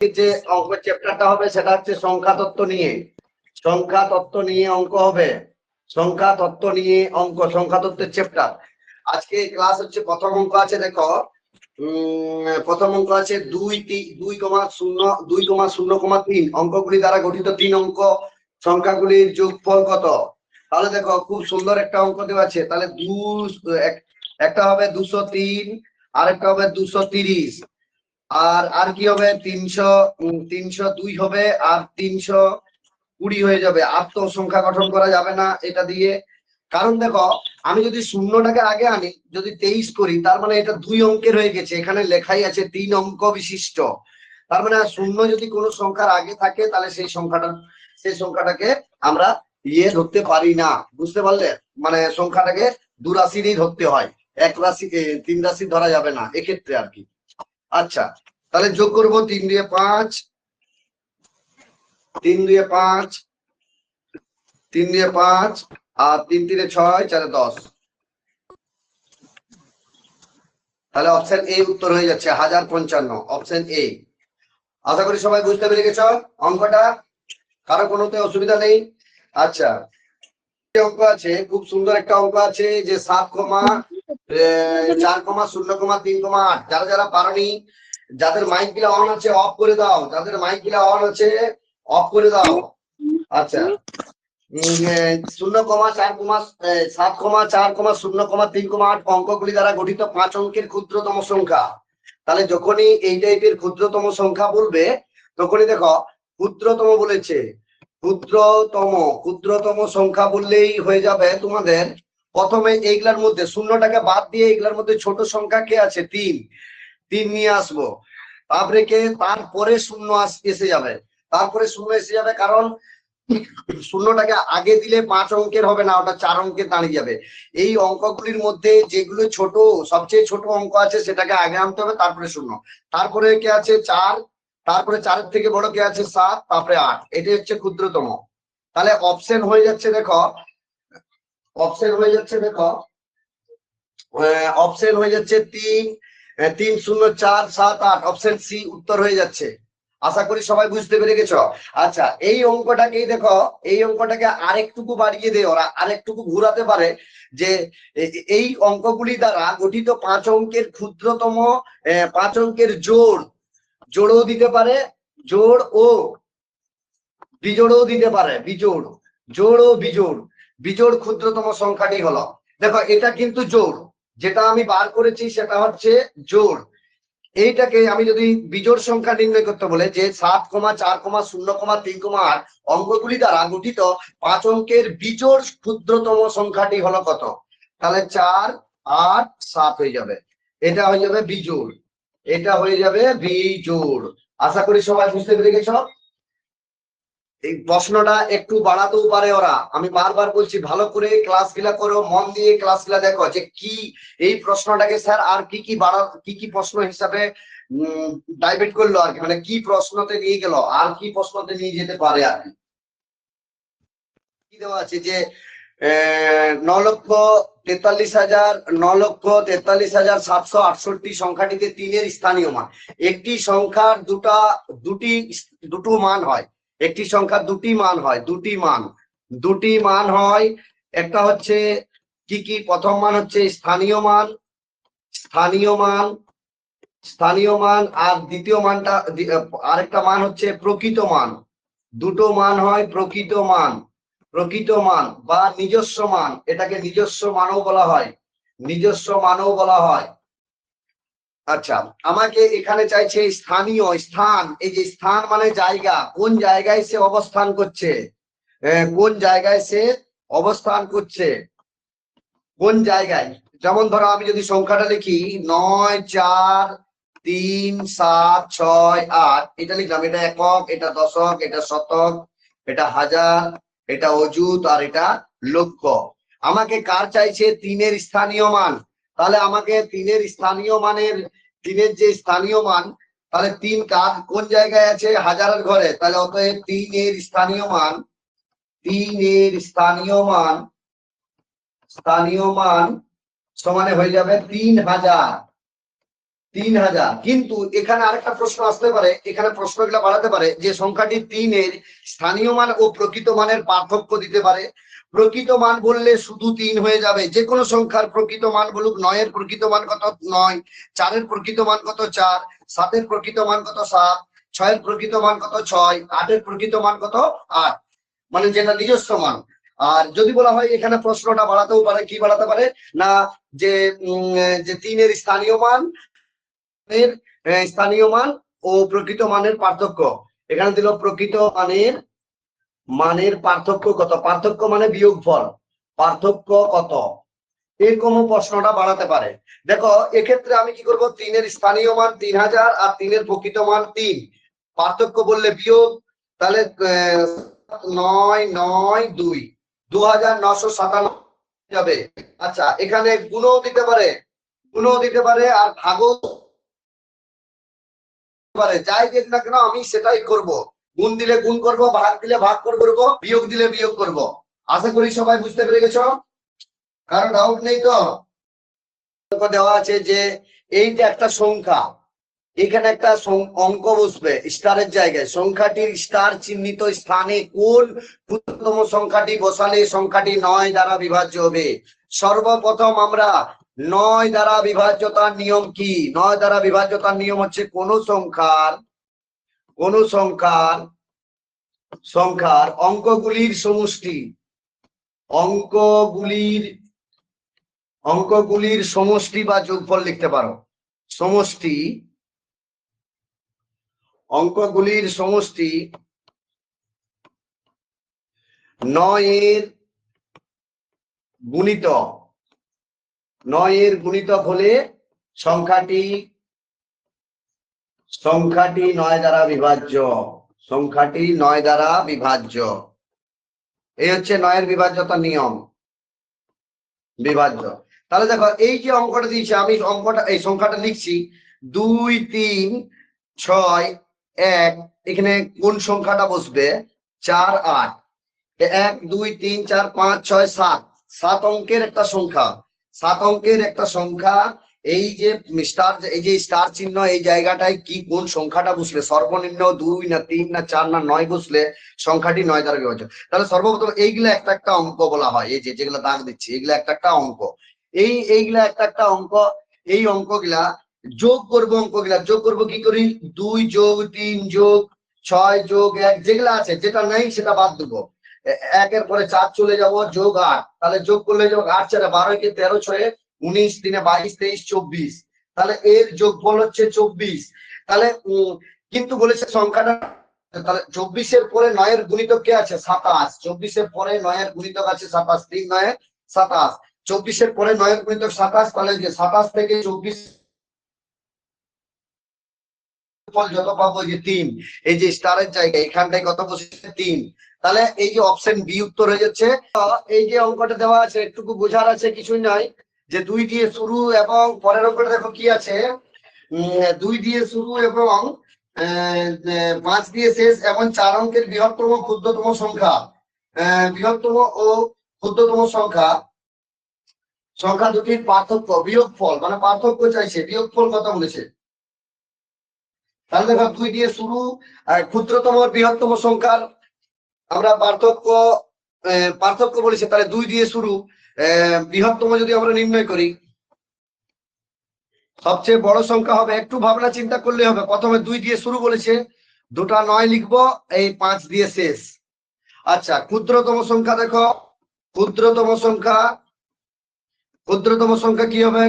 যে অঙ্কের চ্যাপ্টারটা হবে সেটা হচ্ছে সংখ্যা তত্ত্ব নিয়ে। সংখ্যা তত্ত্ব নিয়ে অঙ্ক হবে, সংখ্যা তত্ত্ব নিয়ে অঙ্ক, সংখ্যা তত্ত্বের চ্যাপ্টার। আজকে ক্লাস হচ্ছে প্রথম অঙ্ক আছে, দেখো প্রথম অঙ্ক আছে 2.0.3 অঙ্কগুলি দ্বারা গঠিত 3 অঙ্ক সংখ্যাগুলির যোগফল কত। তাহলে দেখো খুব সুন্দর একটা অঙ্ক দেওয়া আছে। তাহলে একটা হবে 203, আরেকটা হবে 230, আর কি হবে 302 হবে, আর 320 হয়ে যাবে। আর তো সংখ্যা গঠন করা যাবে না এটা দিয়ে, কারণ দেখো আমি যদি শূন্যটাকে আগে আনি, যদি 23 করি, তার মানে এটা 2 অঙ্কের হয়ে গেছে। এখানে লেখাই আছে 3 অঙ্ক বিশিষ্ট। তার মানে শূন্য যদি কোনো সংখ্যার আগে থাকে তাহলে সেই সংখ্যাটাকে আমরা ধরতে পারি না। বুঝতে পারলে? মানে সংখ্যাটাকে 2 রাশিরই ধরতে হয়, 1 রাশি 3 রাশি ধরা যাবে না এক্ষেত্রে আর কি। আচ্ছা, তাহলে যোগ করবো 3 দিয়ে 5, 3 দিয়ে 5, 3 দিয়ে 5, আর 3 3 6, 4 10। তাহলে অপশন এ উত্তর হয়ে যাচ্ছে 1055, অপশন এ। আশা করি সবাই বুঝতে পেরে গেছ অঙ্কটা, কারো কোনোতে অসুবিধা নেই। আচ্ছা, অঙ্ক আছে, খুব সুন্দর একটা অঙ্ক আছে যে 7,4,0,3,8। যারা যারা পারোনি, যাদের মাইক গুলা অন আছে অফ করে দাও, যাদের মাইক গুলা অন আছে অফ করে দাও। আচ্ছা, 0,4,7,4,0,3,8 অঙ্কগুলি দ্বারা গঠিত 5 অঙ্কের ক্ষুদ্রতম সংখ্যা। তাহলে যখনই এই টাইপের ক্ষুদ্রতম সংখ্যা বলবে তখনই দেখো ক্ষুদ্রতম বলেছে, ক্ষুদ্রতম সংখ্যা বললেই হয়ে যাবে তোমাদের প্রথমে এইগুলার মধ্যে শূন্যটাকে বাদ দিয়ে এইগুলার মধ্যে ছোট সংখ্যা কে আছে? 3 নিয়ে আসবো। তারপরে শূন্য এসে যাবে, তারপরে শূন্য এসে যাবে, কারণ শূন্যটাকে আগে দিলে 5 অঙ্কের হবে না, ওটা 4 অঙ্কের দাঁড়িয়ে যাবে। এই অঙ্কগুলির মধ্যে যেগুলো ছোট, সবচেয়ে ছোট অঙ্ক আছে সেটাকে আগে আনতে হবে, তারপরে শূন্য, তারপরে কে আছে 4, তারপরে 4-এর থেকে বড় কে আছে 7, তারপরে 8। এটাই হচ্ছে ক্ষুদ্রতম। তাহলে অপশন হয়ে যাচ্ছে, দেখো অপশন হয়ে যাচ্ছে, দেখো অপশন হয়ে যাচ্ছে 3, 3, 0, 4, 7, 8, অপশন সি উত্তর হয়ে যাচ্ছে। আশা করি সবাই বুঝতে পেরে গেছ। আচ্ছা, এই অঙ্কটাকেই দেখো, এই অঙ্কটাকে আরেকটুকু বাড়িয়ে দেয় ওরা, আরেকটুকু ঘুরাতে পারে যে এই অঙ্কগুলি দ্বারা গঠিত 5 অঙ্কের ক্ষুদ্রতম 5 অঙ্কের জোড়ও দিতে পারে, জোড় ও বিজোড়ও দিতে পারে, জোড় ও বিজোড় ক্ষুদ্রতম সংখ্যাটি হলো, দেখো এটা কিন্তু জোড়, যেটা আমি বার করেছি সেটা হচ্ছে জোড়। এইটাকে আমি যদি বিজোড় সংখ্যা নির্ণয় করতে বলে যে 7,4,0,3,8 অঙ্কগুলি দ্বারা গঠিত 5 অঙ্কের বিজোড় ক্ষুদ্রতম সংখ্যাটি হলো কত, তাহলে 4, 8, 7 হয়ে যাবে। এটা হয়ে যাবে বিজোড়, এটা হয়ে যাবে বিজোড়। আশা করি সবাই বুঝতে পেরে গেছ। এই প্রশ্নটা একটু বাড়াতেও পারে ওরা, আমি বারবার বলছি ভালো করে ক্লাসগুলা করো, মন দিয়ে ক্লাসগুলা দেখো যে কি এই প্রশ্নটাকে স্যার আর কি প্রশ্ন হিসাবে ডাইভার্ট করলো আর কি, মানে কি প্রশ্নতে নিয়ে গেল, আর কি প্রশ্নতে নিয়ে যেতে পারে আর কি দেওয়া আছে যে 9,43,768 সংখ্যাটিতে 3-এর স্থানীয় মান। একটি সংখ্যার দুটো মান হয়, একটি সংখ্যার দুটি মান হয়। একটা হচ্ছে কি প্রথম মান হচ্ছে স্থানীয় মান, আর দ্বিতীয় মানটা আরেকটা মান হচ্ছে প্রকৃত মান। দুটো মান হয় প্রকৃত মান বা নিজস্ব মান, এটাকে নিজস্ব মানও বলা হয়। আচ্ছা, আমাকে এখানে চাইছে স্থান। এই যে স্থান মানে জায়গা, কোন জায়গায় সে অবস্থান করছে, কোন জায়গায়। যেমন ধরো আমি যদি সংখ্যাটা লিখি 9, 4, 3, 7, 6, 8, এটা লিখলাম, এটা একক, এটা দশক, এটা শতক, এটা হাজার, এটা অযুত, আর এটা লক্ষ। আমাকে কার চাইছে? 3-এর স্থানীয় মান। তাহলে আমাকে 3-এর যে স্থানীয় মান, তাহলে 3 কোন জায়গায় আছে? হাজারের ঘরে। তাহলে অতএব 3-এর স্থানীয় মান সমানে হয়ে যাবে 3000। 3000। কিন্তু এখানে আরেকটা প্রশ্ন আসতে পারে, এখানে প্রশ্নগুলো বাড়াতে পারে যে সংখ্যাটি 3-এর স্থানীয় মান ও প্রকৃত মানের পার্থক্য দিতে পারে। প্রকৃত মান বললে শুধু 3 হয়ে যাবে, যে কোনো সংখ্যার প্রকৃত মান বলুক। 9-এর প্রকৃত মান কত 9, 4-এর প্রকৃত মান কত 4, 7-এর প্রকৃত মান কত 7, 6-এর প্রকৃত মান কত 6, 8-এর প্রকৃত মান কত 8, মানে যেটা নিজস্ব মান। আর যদি বলা হয় এখানে প্রশ্নটা বাড়াতেও পারে, কি বাড়াতে পারে না, যে 3-এর স্থানীয় মান এর স্থানীয় মান ও প্রকৃত মানের পার্থক্য। এখানে দিল প্রকৃত মানের পার্থক্য কত, পার্থক্য মানে বিয়োগফল, পার্থক্য কত, এরকম প্রশ্নটা বাড়াতে পারে। দেখো এক্ষেত্রে আমি কি করব, 3-এর স্থানীয় মান 3000 আর 3-এর প্রকৃত মান 3, পার্থক্য বললে বিয়োগ, তাহলে 9 9 2 2997 যাবে। আচ্ছা এখানে গুণও দিতে পারে আর ভাগও পারে, যাই দেখ না কেন আমি সেটাই করব। গুণ দিলে গুণ করব, ভাগ দিলে ভাগ করব, বিয়োগ দিলে বিয়োগ করব। আশা করি সবাই বুঝতে পেরে গেছো, কারো ডাউট নেই তো? দেওয়া আছে যে এই যে একটা সংখ্যা, এখানে একটা অঙ্ক বসবে স্টারের জায়গায়, সংখ্যাটির স্টার চিহ্নিত স্থানে কোন ক্ষুদ্রতম সংখ্যাটি বসালে সংখ্যাটি 9 দ্বারা বিভাজ্য হবে। সর্বপ্রথম আমরা 9 দ্বারা বিভাজ্যতার নিয়ম কি, 9 দ্বারা বিভাজ্যতার নিয়ম হচ্ছে কোন সংখ্যার অঙ্কগুলির সমষ্টি, অঙ্কগুলির সমষ্টি বা যোগফল লিখতে পারো, সমষ্টি, অঙ্কগুলির সমষ্টি 9-এর গুণিতক হলে সংখ্যাটি 9 দ্বারা বিভাজ্য, সংখ্যাটি 9 দ্বারা বিভাজ্য। এই হচ্ছে 9-এর বিভাজ্যতার নিয়ম, বিভাজ্য। তাহলে দেখো এই যে অঙ্কটা দিয়েছে, আমি এই সংখ্যাটা লিখছি 2 3 6 1, এখানে কোন সংখ্যাটা বসবে 4 8, 1 2 3 4 5 6 7, 7 অঙ্কের একটা সংখ্যা, 7 অঙ্কের একটা সংখ্যা। এই যে স্টার চিহ্ন এই জায়গাটায় কি কোন সংখ্যাটা বসলে, সর্বনিম্ন 2 না 3 না 4 না 9 বসলে সংখ্যাটি 9 দ্বারা বিভাজ্য। তাহলে সর্বপ্রথম এইগুলা একটা অঙ্ক বলা হয়, এই যে যেগুলো দাগ দিচ্ছি এগুলা একটা অঙ্ক, এইগুলা একটা অঙ্ক। এই অঙ্কগুলা যোগ করবো, অঙ্কগুলা যোগ করবো কি করি, 2 যোগ 3 যোগ 6 যোগ 1, যেগুলা আছে, যেটা নেই সেটা বাদ দেবো। 1-এর পরে 4 চলে যাব, যোগ 8, তাহলে যোগ করলে যোগ 8 4 12 কে 13 6 19 3 22 23 24, তাহলে এর যোগফল হচ্ছে 24। তাহলে কিন্তু বলেছে সংখ্যাটা, তাহলে 24-এর পরে 9-এর গুণিতক কে আছে 27, 24-এর পরে 9-এর গুণিতক আছে 27, 3 9 27, 24-এর পরে 9-এর গুণিতক 27, তাহলে যে 27 থেকে 24 ফল যত পাবো যে 3, এই যে স্টারের জায়গায় এখানটায় কত বসেছে 3, তাহলে এই যে অপশন বি উত্তর হয়ে যাচ্ছে। এই যে অঙ্কটা দেওয়া আছে একটুকু বোঝার আছে, কিছুই নাই, যে 2 দিয়ে শুরু এবং পরের অঙ্কটা দেখো কি আছে, 2 দিয়ে শুরু এবং 5 দিয়ে শেষ এবং 4 অঙ্কের বৃহত্তম ক্ষুদ্রতম সংখ্যা, বৃহত্তম ও ক্ষুদ্রতম সংখ্যা দুটির পার্থক্য, বিয়োগফল, মানে পার্থক্য চাইছে, বিয়োগফল কত বলেছে। তাহলে দেখো 2 দিয়ে শুরু, ক্ষুদ্রতম বৃহত্তম সংখ্যার আমরা পার্থক্য বলেছে, তাহলে 2 দিয়ে শুরু, বৃহত্তম যদি আমরা নির্ণয় করি, সবচেয়ে বড় সংখ্যা হবে, একটু ভাবনা চিন্তা করলে হবে। প্রথমে 2 দিয়ে শুরু বলেছে, দুটা 9 লিখবো, এই 5 দিয়ে শেষ। আচ্ছা ক্ষুদ্রতম সংখ্যা দেখো, ক্ষুদ্রতম সংখ্যা কি হবে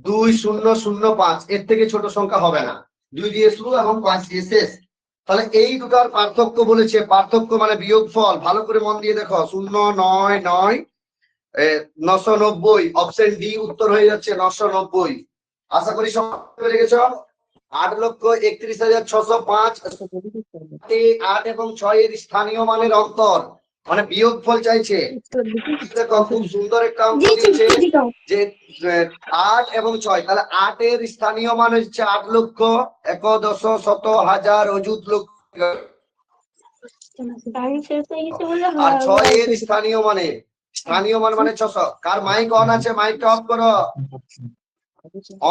2005, এর থেকে ছোট সংখ্যা হবে না, 2 দিয়ে শুরু এবং 5 দিয়ে শেষ। তাহলে এই দুটার পার্থক্য বলেছে, পার্থক্য মানে বিয়োগফল, ভালো করে মন দিয়ে দেখো, 0 9 9 990, অপশন ডি উত্তর হয়ে যাচ্ছে 990। আশা করি সব পেরে গেছো। 8,31,605, 8 এবং 6 এর স্থানীয় মানের অন্তর, মানে বিয়োগফল চাইছে। খুব সুন্দর একটা অঙ্ক দিয়েছে যে 8 এবং 6, তাহলে 8 এর স্থানীয় মান হচ্ছে 8,11,100,100,000 অযুত লক্ষ, আর 6 এর স্থানীয় মান মানে 600। কার মাইক অন আছে মাইকটা অফ করো।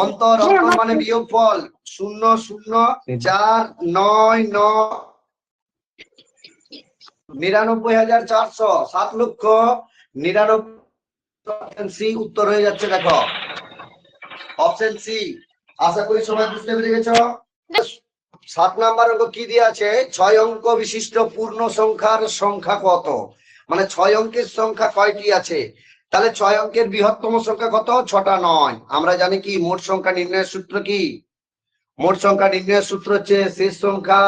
অন্তর অন্তর মানে বিয়োগফল 0 0 4 9 9 99,400 7,99,000 সি উত্তর হয়ে যাচ্ছে। দেখো অপশন সি। আশা করি সবাই বুঝতে পেরে গেছো। 7 নাম্বার অঙ্ক কি দিয়ে আছে? 6 অঙ্ক বিশিষ্ট পূর্ণ সংখ্যার সংখ্যা কত? মানে 6 অঙ্কের সংখ্যা কয়টি আছে? তাহলে 6 অঙ্কের বৃহত্তম সংখ্যা কত? 6টা নয়। আমরা জানি কি মোট সংখ্যা নির্ণয়ের সূত্র কি? মোট সংখ্যা নির্ণয়ের সূত্র হচ্ছে শেষ সংখ্যা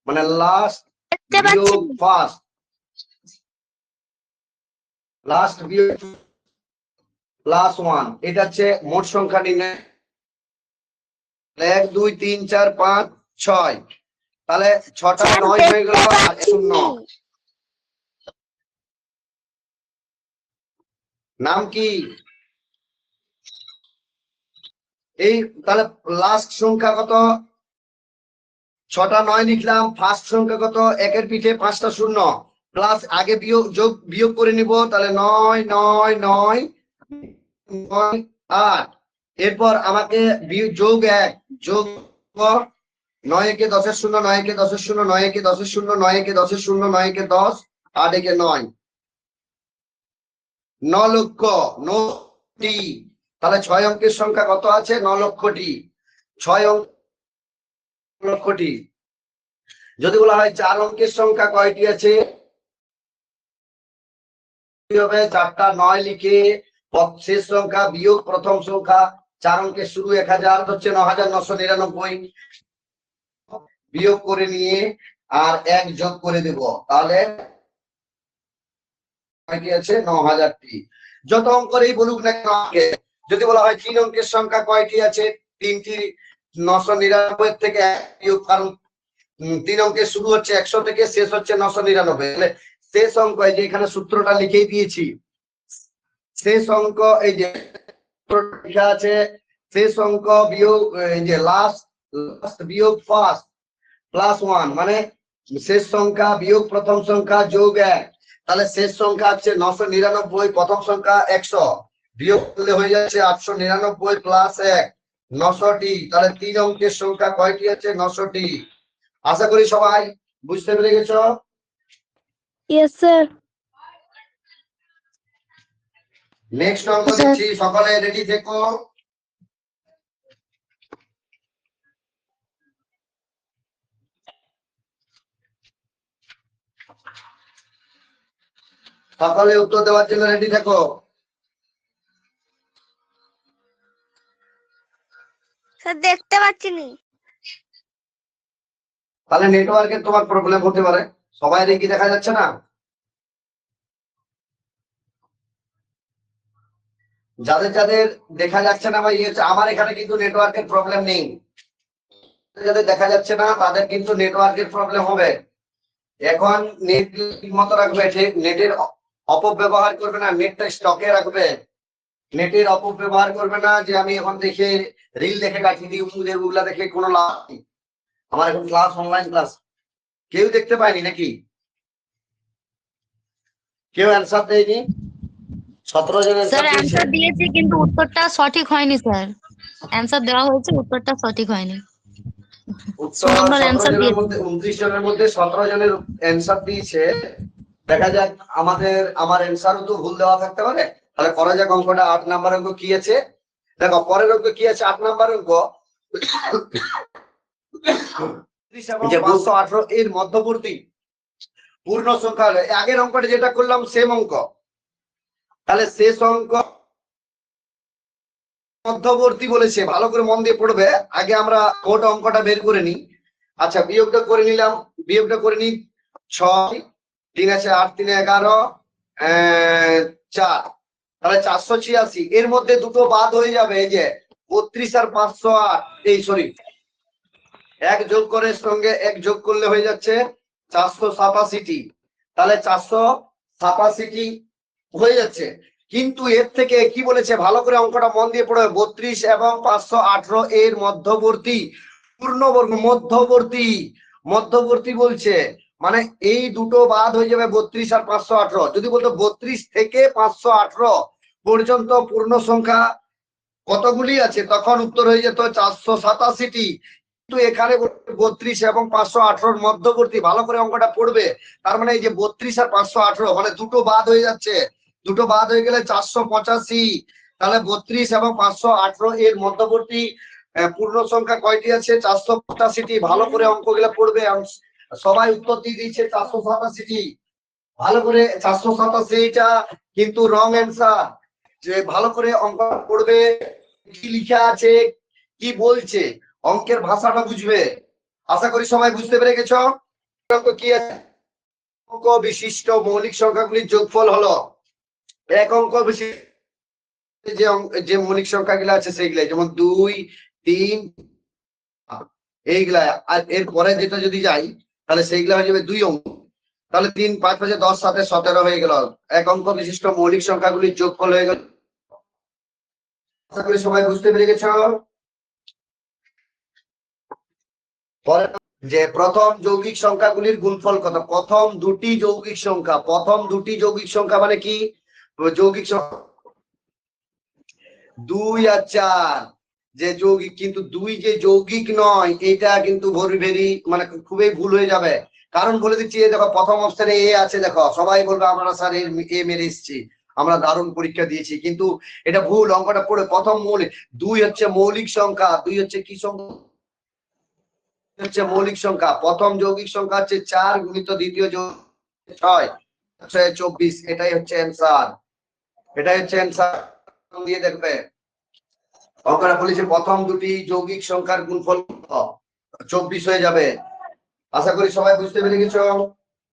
মানে লাস্ট বিয়োগ ফার্স্ট, লাস্ট বিয়োগ প্লাস 1। এটা হচ্ছে মোট সংখ্যা নির্ণয়। 1 2 3 4 5 6, তাহলে 6টা 9 হয়ে গেল আর 0। নাম কি? এই তাহলে লাস্ট সংখ্যা কত? 6টা 9 লিখলাম। ফার্স্ট সংখ্যা কত? একের পিঠে 5টা 0 প্লাস আগে বিয়োগ যোগ বিয়োগ করে নিব। তাহলে 9 9 9 9 8। এরপর আমাকে যোগ 1 যোগ 9 একে 10 0 9 একে 10 0 9 একে 10 0 9 একে 10 0 9 একে 10 8 একে 9 9 লক্ষ 9টি। তাহলে 6 অঙ্কের সংখ্যা কত আছে? 9 লক্ষটি। 6 অঙ্ক লক্ষটি। যদি বলা হয় 4 অঙ্কের সংখ্যা কয়টি আছে? হবে 4টা 9 লিখে শেষ সংখ্যা বিয়োগ প্রথম সংখ্যা। 4 অঙ্কের শুরু 1000 হচ্ছে 9,999 বিয়োগ করে নিয়ে আর 1 যোগ করে দেব। তাহলে কয়টি আছে? 9000টি। যত অঙ্কই বলুক না কেন, যদি বলা হয় 3 অঙ্কের সংখ্যা কয়টি আছে? 3টি। 999 থেকে 1 বিয়োগ, কারণ 3 অঙ্কের শুরু হচ্ছে 100 থেকে শেষ হচ্ছে 999। তাহলে শেষ অঙ্ক এই যে এখানে সূত্রটা লিখেই দিয়েছি। শেষ অঙ্ক এই যে লেখা আছে, শেষ অঙ্ক বিয়োগ এই যে লাস্ট বিয়োগ ফার্স্ট প্লাস 1, মানে শেষ সংখ্যা বিয়োগ প্রথম সংখ্যা যোগ 1। তাহলে শেষ সংখ্যা হচ্ছে 999, প্রথম সংখ্যা 100, বিয়োগ করলে হয়ে যাচ্ছে 899 প্লাস 1 900টি। তাহলে 3 অঙ্কের সংখ্যা কয়টি আছে? 900টি। আশা করি সবাই বুঝতে পেরে গেছো। Yes sir. নেক্সট অঙ্ক দিচ্ছি, সকলে রেডি থেকো। সকলে উত্তর দেওয়ার জন্য রেডি থেকো। স্যার দেখতে পাচ্ছি না। তাহলে নেটওয়ার্কের তোমার প্রবলেম হতে পারে। সবাই কি দেখা যাচ্ছে না? যাদের যাদের দেখা যাচ্ছে না বা আমার এখানে কিন্তু নেটওয়ার্কের প্রবলেম নেই। যাদের দেখা যাচ্ছে না তাদের কিন্তু নেটওয়ার্কের প্রবলেম হবে। এখন নেট ঠিক মতো রাখবে, নেটের অপব্যবহার করবে না, নেটটা স্টকে রাখবে। নেটের অপব্যবহার করবে না যে আমি এখন দেখে রিল দেখে কাটিয়ে দিই, ওগুলা দেখে কোনো লাভ নেই। আমার এখন ক্লাস অনলাইন ক্লাস, কেউ দেখতে পায়নি নাকি? কেউ অ্যান্সার দেয়নি? 17 জন স্যার অ্যান্সার অ্যান্সার দিয়েছি কিন্তু উত্তরটা সঠিক হয়নি স্যার। অ্যান্সার দেওয়া হয়েছে, উত্তরটা সঠিক হয়নি। উত্তর নম্বর 17 অ্যান্সার জনের দিয়েছি। মধ্যে 29 জনের মধ্যে 17 জনের অ্যান্সার দিয়েছে। দেখা যাক আমার অ্যান্সারও তো ভুল দেওয়া থাকতে পারে। তাহলে করা যাক অঙ্কটা। 8 নাম্বার অঙ্ক কি আছে দেখো, পরের অঙ্ক কি আছে? 8 নাম্বার অঙ্ক যে 518 এর মধ্যবর্তী পূর্ণ সংখ্যা হলো। আগের অঙ্কটা যেটা করলাম সেম অঙ্ক। তাহলে শেষ অঙ্ক মধ্যবর্তী বলেছে, ভালো করে মন দিয়ে পড়বে। আগে আমরা মোট অঙ্কটা বের করে নিই। আচ্ছা, বিয়োগটা করে নিলাম। বিয়োগটা করে নিই। 6 3 আছে 8 3 11 4, তাহলে 486। এর মধ্যে দুটো বাদ হয়ে যাবে, এই যে 32 আর 508। এই সরি, এক যোগ করে সঙ্গে এক যোগ করলে হয়ে যাচ্ছে 487টি। তাহলে 487টি হয়ে যাচ্ছে। কিন্তু এর থেকে কি বলেছে, ভালো করে অঙ্কটা মন দিয়ে পড়বে। 32 এবং 518 এর মধ্যবর্তী পূর্ণবর্গ, মধ্যবর্তী বলছে, মানে এই দুটো বাদ হয়ে যাবে 32 আর 518। যদি বলতো 32 থেকে 518 পর্যন্ত পূর্ণ সংখ্যা কতগুলি আছে, তখন উত্তর হয়ে যেত 487টি। কিন্তু এখানে 32 এবং 518 মধ্যবর্তী, ভালো করে অঙ্কটা পড়বে। তার মানে এই যে 32 আর 518 মানে দুটো বাদ হয়ে যাচ্ছে, দুটো বাদ হয়ে গেলে 485। তাহলে 32 এবং 518 এর মধ্যবর্তী পূর্ণ সংখ্যা কয়টি আছে? 485টি। ভালো করে অঙ্কগুলো পড়বে। সবাই উত্তর দিয়ে দিচ্ছে 487টি। ভালো করে 487টা কিন্তু রং অ্যান্সার। যে ভালো করে অঙ্ক পড়বে, কি লিখা আছে, কি বলছে, অঙ্কের ভাষাটা বুঝবে। আশা করি সবাই বুঝতে পেরে গেছো। অঙ্ক কি আছে? অঙ্ক বিশিষ্ট মৌলিক সংখ্যাগুলির যোগফল হলো এক অঙ্ক বিশিষ্ট যে মৌলিক সংখ্যাগুলো আছে সেইগুলা, যেমন 2, 3 এইগুলা। আর এর পরে যেটা যদি যাই তাহলে সেইগুলা হয়ে যাবে 2 অঙ্ক। তাহলে 3, 5, 5, 10, 7, 17 হয়ে গেল। এক অঙ্ক বিশিষ্ট মৌলিক সংখ্যাগুলির যোগফল হয়ে গেল। আশা করি সবাই বুঝতে পেরে গেছো। যে প্রথম যৌগিক সংখ্যাগুলির গুণফল কত? প্রথম দুটি যৌগিক সংখ্যা, প্রথম দুটি যৌগিক সংখ্যা মানে কি? যৌগিক সংখ্যা 2 আর 4 যে যৌগিক, কিন্তু 2 যে যৌগিক নয়, এটা কিন্তু ভেরি মানে খুবই ভুল হয়ে যাবে। কারণ বলে দিচ্ছি, দেখো প্রথম অপশনে এ আছে, দেখো সবাই বলবে আমরা স্যার এ মেরে এসেছি, আমরা দারুণ পরীক্ষা দিয়েছি, কিন্তু এটা ভুল। অঙ্কটা পড়ে, প্রথম মৌলিক 2 হচ্ছে মৌলিক সংখ্যা, 2 হচ্ছে কি সংখ্যা? হচ্ছে মৌলিক সংখ্যা। প্রথম যৌগিক সংখ্যা হচ্ছে 4 গুণিত দ্বিতীয় যৌগিক 6 হচ্ছে 24। এটাই হচ্ছে অ্যান্সার, এটাই হচ্ছে অ্যান্সার দিয়ে দেখবে। অঙ্কটা বলেছে প্রথম দুটি যৌগিক সংখ্যার গুণফল 24 হয়ে যাবে। আশা করি সবাই বুঝতে পেরে গেছো।